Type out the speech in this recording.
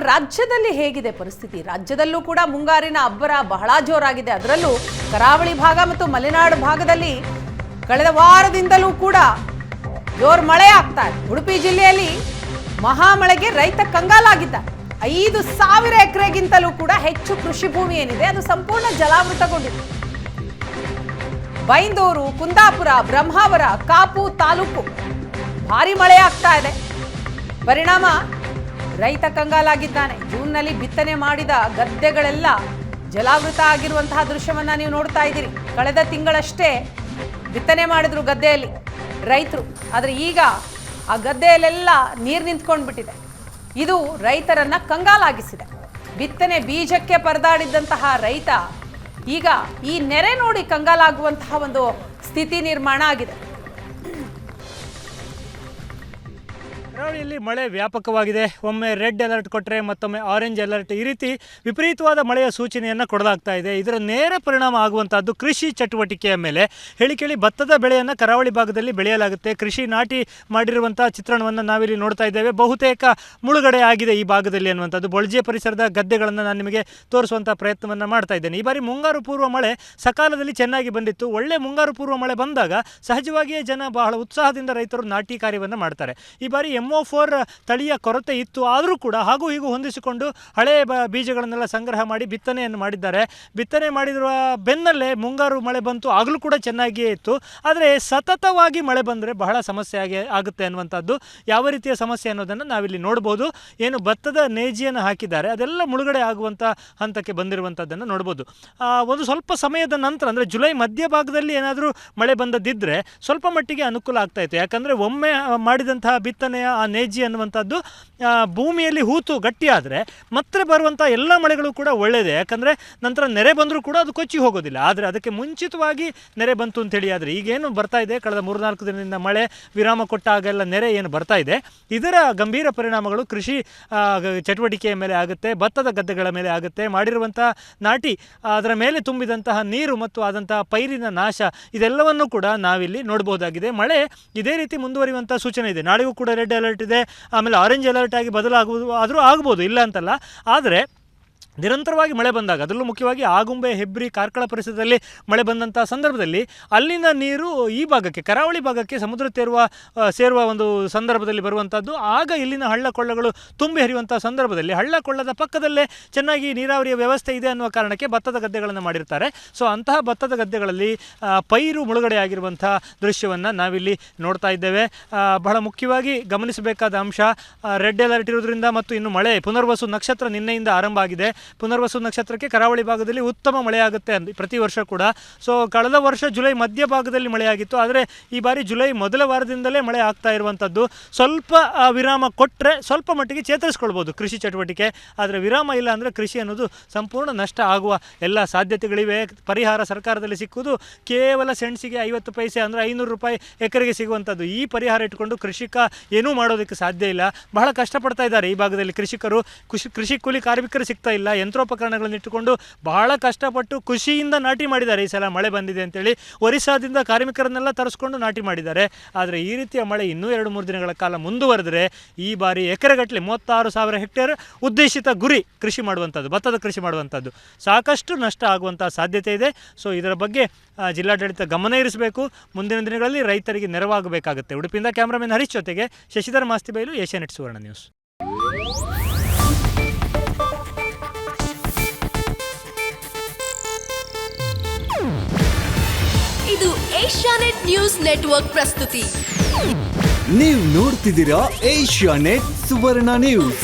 ರಾಜ್ಯದಲ್ಲಿ ಹೇಗಿದೆ ಪರಿಸ್ಥಿತಿ? ರಾಜ್ಯದಲ್ಲೂ ಕೂಡ ಮುಂಗಾರಿನ ಅಬ್ಬರ ಬಹಳ ಜೋರಾಗಿದೆ. ಅದರಲ್ಲೂ ಕರಾವಳಿ ಭಾಗ ಮತ್ತು ಮಲೆನಾಡು ಭಾಗದಲ್ಲಿ ಕಳೆದ ವಾರದಿಂದಲೂ ಕೂಡ ಜೋರು ಮಳೆ ಆಗ್ತಾ ಇದೆ. ಉಡುಪಿ ಜಿಲ್ಲೆಯಲ್ಲಿ ಮಹಾಮಳೆಗೆ ರೈತ ಕಂಗಾಲಾಗಿದ್ದ. 5,000 ಎಕರೆಗಿಂತಲೂ ಕೂಡ ಹೆಚ್ಚು ಕೃಷಿ ಭೂಮಿ ಏನಿದೆ ಅದು ಸಂಪೂರ್ಣ ಜಲಾವೃತಗೊಂಡಿದೆ. ಬೈಂದೂರು, ಕುಂದಾಪುರ, ಬ್ರಹ್ಮಾವರ, ಕಾಪು ತಾಲೂಕು ಭಾರಿ ಮಳೆ ಆಗ್ತಾ ಇದೆ. ಪರಿಣಾಮ ರೈತ ಕಂಗಾಲಾಗಿದ್ದಾನೆ. ಜೂನ್ನಲ್ಲಿ ಬಿತ್ತನೆ ಮಾಡಿದ ಗದ್ದೆಗಳೆಲ್ಲ ಜಲಾವೃತ ಆಗಿರುವಂತಹ ದೃಶ್ಯವನ್ನ ನೀವು ನೋಡ್ತಾ ಇದ್ದೀರಿ. ಕಳೆದ ತಿಂಗಳಷ್ಟೇ ಬಿತ್ತನೆ ಮಾಡಿದ್ರು ಗದ್ದೆಯಲ್ಲಿ ರೈತರು, ಆದರೆ ಈಗ ಆ ಗದ್ದೆಯಲ್ಲೆಲ್ಲ ನೀರು ನಿಂತ್ಕೊಂಡು ಬಿಟ್ಟಿದೆ. ಇದು ರೈತರನ್ನ ಕಂಗಾಲಾಗಿಸಿದೆ. ಬಿತ್ತನೆ ಬೀಜಕ್ಕೆ ಪರದಾಡಿದ್ದಂತಹ ರೈತ ಈಗ ಈ ನೆರೆ ನೋಡಿ ಕಂಗಾಲಾಗುವಂತಹ ಒಂದು ಸ್ಥಿತಿ ನಿರ್ಮಾಣ ಆಗಿದೆ. ಕರಾವಳಿಯಲ್ಲಿ ಮಳೆ ವ್ಯಾಪಕವಾಗಿದೆ. ಒಮ್ಮೆ ರೆಡ್ ಅಲರ್ಟ್ ಕೊಟ್ಟರೆ ಮತ್ತೊಮ್ಮೆ ಆರೆಂಜ್ ಅಲರ್ಟ್, ಈ ರೀತಿ ವಿಪರೀತವಾದ ಮಳೆಯ ಸೂಚನೆಯನ್ನು ಕೊಡಲಾಗ್ತಾ ಇದೆ. ಇದರ ನೇರ ಪರಿಣಾಮ ಆಗುವಂಥದ್ದು ಕೃಷಿ ಚಟುವಟಿಕೆಯ ಮೇಲೆ. ಹೇಳಿ ಭತ್ತದ ಬೆಳೆಯನ್ನು ಕರಾವಳಿ ಭಾಗದಲ್ಲಿ ಬೆಳೆಯಲಾಗುತ್ತೆ. ಕೃಷಿ ನಾಟಿ ಮಾಡಿರುವಂಥ ಚಿತ್ರಣವನ್ನು ನಾವಿಲ್ಲಿ ನೋಡ್ತಾ ಇದ್ದೇವೆ. ಬಹುತೇಕ ಮುಳುಗಡೆ ಆಗಿದೆ ಈ ಭಾಗದಲ್ಲಿ ಅನ್ನುವಂಥದ್ದು. ಬೊಳ್ಜೆ ಪರಿಸರದ ಗದ್ದೆಗಳನ್ನು ನಾನು ನಿಮಗೆ ತೋರಿಸುವಂಥ ಪ್ರಯತ್ನವನ್ನು ಮಾಡ್ತಾ ಇದ್ದೇನೆ. ಈ ಬಾರಿ ಮುಂಗಾರು ಪೂರ್ವ ಮಳೆ ಸಕಾಲದಲ್ಲಿ ಚೆನ್ನಾಗಿ ಬಂದಿತ್ತು. ಒಳ್ಳೆ ಮುಂಗಾರು ಪೂರ್ವ ಮಳೆ ಬಂದಾಗ ಸಹಜವಾಗಿಯೇ ಜನ ಬಹಳ ಉತ್ಸಾಹದಿಂದ ರೈತರು ನಾಟಿ ಕಾರ್ಯವನ್ನು ಮಾಡ್ತಾರೆ. ಈ ಬಾರಿ MO4 ತಳಿಯ ಕೊರತೆ ಇತ್ತು, ಆದರೂ ಕೂಡ ಹಾಗೂ ಹೀಗೂ ಹೊಂದಿಸಿಕೊಂಡು ಹಳೆಯ ಬೀಜಗಳನ್ನೆಲ್ಲ ಸಂಗ್ರಹ ಮಾಡಿ ಬಿತ್ತನೆಯನ್ನು ಮಾಡಿದ್ದಾರೆ. ಬಿತ್ತನೆ ಮಾಡಿರುವ ಬೆನ್ನಲ್ಲೇ ಮುಂಗಾರು ಮಳೆ ಬಂತು, ಆಗಲೂ ಕೂಡ ಚೆನ್ನಾಗಿಯೇ ಇತ್ತು. ಆದರೆ ಸತತವಾಗಿ ಮಳೆ ಬಂದರೆ ಬಹಳ ಸಮಸ್ಯೆ ಆಗುತ್ತೆ ಅನ್ನುವಂಥದ್ದು. ಯಾವ ರೀತಿಯ ಸಮಸ್ಯೆ ಅನ್ನೋದನ್ನು ನಾವಿಲ್ಲಿ ನೋಡ್ಬೋದು. ಏನು ಭತ್ತದ ನೇಜಿಯನ್ನು ಹಾಕಿದ್ದಾರೆ ಅದೆಲ್ಲ ಮುಳುಗಡೆ ಆಗುವಂಥ ಹಂತಕ್ಕೆ ಬಂದಿರುವಂಥದ್ದನ್ನು ನೋಡ್ಬೋದು. ಒಂದು ಸ್ವಲ್ಪ ಸಮಯದ ನಂತರ ಅಂದರೆ ಜುಲೈ ಮಧ್ಯಭಾಗದಲ್ಲಿ ಏನಾದರೂ ಮಳೆ ಬಂದದ್ದಿದ್ದರೆ ಸ್ವಲ್ಪ ಮಟ್ಟಿಗೆ ಅನುಕೂಲ ಆಗ್ತಾಯಿತ್ತು. ಯಾಕಂದರೆ ಒಮ್ಮೆ ಮಾಡಿದಂತಹ ಬಿತ್ತನೆಯ ಆ ನೇಜಿ ಅನ್ನುವಂಥದ್ದು ಭೂಮಿಯಲ್ಲಿ ಹೂತು ಗಟ್ಟಿಯಾದರೆ ಮತ್ತೆ ಬರುವಂಥ ಎಲ್ಲ ಮಳೆಗಳು ಕೂಡ ಒಳ್ಳೆಯದೇ. ಯಾಕಂದರೆ ನಂತರ ನೆರೆ ಬಂದರೂ ಕೂಡ ಅದು ಕೊಚ್ಚಿ ಹೋಗೋದಿಲ್ಲ. ಆದರೆ ಅದಕ್ಕೆ ಮುಂಚಿತವಾಗಿ ನೆರೆ ಬಂತು ಅಂತೇಳಿ ಆದರೆ ಈಗೇನು ಬರ್ತಾ ಇದೆ, ಕಳೆದ 3-4 ದಿನದಿಂದ ಮಳೆ ವಿರಾಮ ಕೊಟ್ಟಾಗೆಲ್ಲ ನೆರೆ ಏನು ಬರ್ತಾ ಇದೆ, ಇದರ ಗಂಭೀರ ಪರಿಣಾಮಗಳು ಕೃಷಿ ಚಟುವಟಿಕೆಯ ಮೇಲೆ ಆಗುತ್ತೆ, ಭತ್ತದ ಗದ್ದೆಗಳ ಮೇಲೆ ಆಗುತ್ತೆ. ಮಾಡಿರುವಂಥ ನಾಟಿ, ಅದರ ಮೇಲೆ ತುಂಬಿದಂತಹ ನೀರು ಮತ್ತು ಆದಂತಹ ಪೈರಿನ ನಾಶ, ಇದೆಲ್ಲವನ್ನೂ ಕೂಡ ನಾವಿಲ್ಲಿ ನೋಡಬಹುದಾಗಿದೆ. ಮಳೆ ಇದೇ ರೀತಿ ಮುಂದುವರಿಯುವಂಥ ಸೂಚನೆ ಇದೆ. ನಾಳೆಗೂ ಕೂಡ ರೆಡ್ ಅಲರ್ಟ್ ಇದೆ, ಆಮೇಲೆ ಆರೆಂಜ್ ಅಲರ್ಟ್ ಆಗಿ ಬದಲಾಗುವುದು ಆದರೂ ಆಗ್ಬೋದು, ಇಲ್ಲ ಅಂತಲ್ಲ. ಆದರೆ ನಿರಂತರವಾಗಿ ಮಳೆ ಬಂದಾಗ, ಅದರಲ್ಲೂ ಮುಖ್ಯವಾಗಿ ಆಗುಂಬೆ, ಹೆಬ್ರಿ, ಕಾರ್ಕಳ ಪರಿಸರದಲ್ಲಿ ಮಳೆ ಬಂದಂಥ ಸಂದರ್ಭದಲ್ಲಿ ಅಲ್ಲಿನ ನೀರು ಈ ಭಾಗಕ್ಕೆ, ಕರಾವಳಿ ಭಾಗಕ್ಕೆ ಸಮುದ್ರ ಸೇರುವ ಒಂದು ಸಂದರ್ಭದಲ್ಲಿ ಬರುವಂಥದ್ದು. ಆಗ ಇಲ್ಲಿನ ಹಳ್ಳ ಕೊಳ್ಳಗಳು ತುಂಬಿ ಹರಿಯುವಂಥ ಸಂದರ್ಭದಲ್ಲಿ ಹಳ್ಳ ಕೊಳ್ಳದ ಪಕ್ಕದಲ್ಲೇ ಚೆನ್ನಾಗಿ ನೀರಾವರಿಯ ವ್ಯವಸ್ಥೆ ಇದೆ ಅನ್ನುವ ಕಾರಣಕ್ಕೆ ಭತ್ತದ ಗದ್ದೆಗಳನ್ನು ಮಾಡಿರ್ತಾರೆ. ಸೊ ಅಂತಹ ಭತ್ತದ ಗದ್ದೆಗಳಲ್ಲಿ ಪೈರು ಮುಳುಗಡೆ ಆಗಿರುವಂಥ ದೃಶ್ಯವನ್ನು ನಾವಿಲ್ಲಿ ನೋಡ್ತಾ ಇದ್ದೇವೆ. ಬಹಳ ಮುಖ್ಯವಾಗಿ ಗಮನಿಸಬೇಕಾದ ಅಂಶ, ರೆಡ್ ಅಲರ್ಟ್ ಇರೋದ್ರಿಂದ ಮತ್ತು ಇನ್ನು ಮಳೆ ಪುನರ್ವಸು ನಕ್ಷತ್ರ ನಿನ್ನೆಯಿಂದ ಆರಂಭ ಆಗಿದೆ. ಪುನರ್ವಸು ನಕ್ಷತ್ರಕ್ಕೆ ಕರಾವಳಿ ಭಾಗದಲ್ಲಿ ಉತ್ತಮ ಮಳೆಯಾಗುತ್ತೆ ಪ್ರತಿ ವರ್ಷ ಕೂಡ. ಸೊ ಕಳೆದ ವರ್ಷ ಜುಲೈ ಮಧ್ಯಭಾಗದಲ್ಲಿ ಮಳೆಯಾಗಿತ್ತು, ಆದರೆ ಈ ಬಾರಿ ಜುಲೈ ಮೊದಲ ವಾರದಿಂದಲೇ ಮಳೆ ಆಗ್ತಾ ಇರುವಂಥದ್ದು. ಸ್ವಲ್ಪ ವಿರಾಮ ಕೊಟ್ಟರೆ ಸ್ವಲ್ಪ ಮಟ್ಟಿಗೆ ಚೇತರಿಸ್ಕೊಳ್ಬೋದು ಕೃಷಿ ಚಟುವಟಿಕೆ. ಆದರೆ ವಿರಾಮ ಇಲ್ಲ ಅಂದರೆ ಕೃಷಿ ಅನ್ನೋದು ಸಂಪೂರ್ಣ ನಷ್ಟ ಆಗುವ ಎಲ್ಲ ಸಾಧ್ಯತೆಗಳಿವೆ. ಪರಿಹಾರ ಸರ್ಕಾರದಲ್ಲಿ ಸಿಕ್ಕುವುದು ಕೇವಲ ಸೆಣಸಿಗೆ 50 ಪೈಸೆ, ಅಂದರೆ 500 ರೂಪಾಯಿ ಎಕರೆಗೆ ಸಿಗುವಂಥದ್ದು. ಈ ಪರಿಹಾರ ಇಟ್ಕೊಂಡು ಕೃಷಿಕ ಏನೂ ಮಾಡೋದಕ್ಕೆ ಸಾಧ್ಯ ಇಲ್ಲ. ಬಹಳ ಕಷ್ಟಪಡ್ತಾ ಇದ್ದಾರೆ ಈ ಭಾಗದಲ್ಲಿ ಕೃಷಿಕರು. ಕೃಷಿ ಕೂಲಿ ಕಾರ್ಮಿಕರು ಸಿಗ್ತಾ ಇಲ್ಲ. ಯಂತ್ರೋಪಕರಣಗಳನ್ನು ಇಟ್ಟುಕೊಂಡು ಬಹಳ ಕಷ್ಟಪಟ್ಟು ಖುಷಿಯಿಂದ ನಾಟಿ ಮಾಡಿದ್ದಾರೆ. ಈ ಸಲ ಮಳೆ ಬಂದಿದೆ ಅಂತೇಳಿ ಒರಿಸ್ಸಾದಿಂದ ಕಾರ್ಮಿಕರನ್ನೆಲ್ಲ ತರಿಸ್ಕೊಂಡು ನಾಟಿ ಮಾಡಿದ್ದಾರೆ. ಆದರೆ ಈ ರೀತಿಯ ಮಳೆ ಇನ್ನೂ 2-3 ದಿನಗಳ ಕಾಲ ಮುಂದುವರೆದರೆ ಈ ಬಾರಿ ಎಕರೆಗಟ್ಟಲೆ 36,000 ಹೆಕ್ಟೇರ್ ಉದ್ದೇಶಿತ ಗುರಿ ಕೃಷಿ ಮಾಡುವಂಥದ್ದು, ಭತ್ತದ ಕೃಷಿ ಮಾಡುವಂಥದ್ದು, ಸಾಕಷ್ಟು ನಷ್ಟ ಆಗುವಂಥ ಸಾಧ್ಯತೆ ಇದೆ. ಸೊ ಇದರ ಬಗ್ಗೆ ಜಿಲ್ಲಾಡಳಿತ ಗಮನ ಇರಿಸಬೇಕು. ಮುಂದಿನ ದಿನಗಳಲ್ಲಿ ರೈತರಿಗೆ ನೆರವಾಗಬೇಕಾಗುತ್ತೆ. ಉಡುಪಿಯಿಂದ ಕ್ಯಾಮ್ರಾಮನ್ ಹರೀಶ್ ಜೊತೆಗೆ ಶಶಿಧರ್ ಮಾಸ್ತಿಬೈಲು, ಏಷ್ಯಾನೆಟ್ ಸುವರ್ಣ ನ್ಯೂಸ್. ಇದು ಏಷ್ಯಾನೆಟ್ ನ್ಯೂಸ್ ನೆಟ್ವರ್ಕ್ ಪ್ರಸ್ತುತಿ. ನೀವು ನೋಡ್ತಿದ್ದೀರಾ ಏಷ್ಯಾನೆಟ್ ಸುವರ್ಣ ನ್ಯೂಸ್.